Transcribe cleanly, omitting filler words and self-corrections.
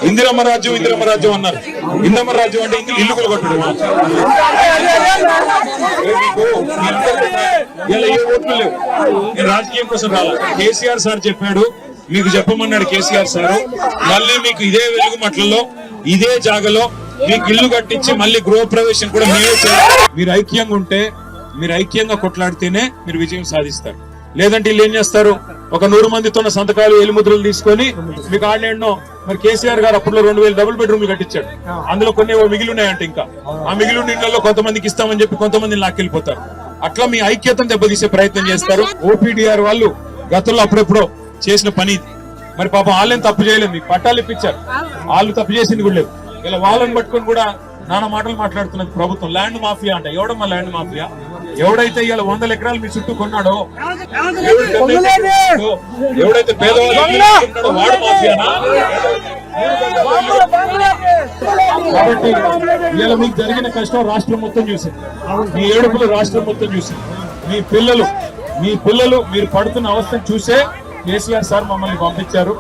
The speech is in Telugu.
ఇందిరమ్మ రాజ్యం అన్నారు. ఇందిరమ్మ రాజ్యం అంటే ఇల్లు కొట్టడం. ఇలా ఏ ఓట్లు లేవు. నేను రాజకీయం కోసం రాలా. కేసీఆర్ సార్ చెప్పాడు, మీకు చెప్పమన్నాడు కేసీఆర్ సార్. మళ్ళీ మీకు ఇదే వెలుగు మట్లలో ఇదే జాగలో మీకు ఇల్లు కట్టించి మళ్ళీ గృహప్రవేశం కూడా మేమే చేయాలి. మీరు ఐక్యంగా ఉంటే, మీరు ఐక్యంగా కొట్లాడితేనే మీరు విజయం సాధిస్తారు. లేదంటే వీళ్ళు ఏం చేస్తారు, ఒక 100 మందితో సంతకాలు ఎలిముద్రలు తీసుకొని మీకు ఆడేనో. మరి కేసీఆర్ గారు అప్పట్లో 2000 డబుల్ బెడ్రూమ్లు కట్టించాడు. అందులో కొన్ని మిగిలి ఉన్నాయంటే ఇంకా ఆ మిగిలి నీళ్ళలో కొంతమందికి ఇస్తామని చెప్పి కొంతమందిని లాక్కెళ్ళిపోతారు. అట్లా మీ ఐక్యతను దెబ్బతీసే ప్రయత్నం చేస్తారు. ఓపీడీఆర్ వాళ్ళు గతంలో అప్పుడెప్పుడో చేసిన పని ఇది. మరి పాపం వాళ్ళేం తప్పు చేయలేదు, మీకు పట్టాలు ఇప్పించారు. వాళ్ళు తప్పు చేసింది కూడా లేదు. ఇలా వాళ్ళని పట్టుకొని కూడా నానా మాటలు మాట్లాడుతున్నది ప్రభుత్వం. ల్యాండ్ మాఫియా అంట. ఎవడమ్మా ల్యాండ్ మాఫియా? ఎవడైతే ఇవాళ 100 ఎకరాలు మీ చుట్టూ కొన్నాడో, ఎవడైతే పేదవాళ్ళు వాడు మాఫియానా? కాబట్టి ఇవాళ మీకు జరిగిన కష్టం రాష్ట్రం మొత్తం చూసింది. మీ ఏడుపులు రాష్ట్రం మొత్తం చూసింది. మీ పిల్లలు మీరు పడుతున్న అవస్థను చూసే కేసీఆర్ సార్ మమ్మల్ని పంపించారు.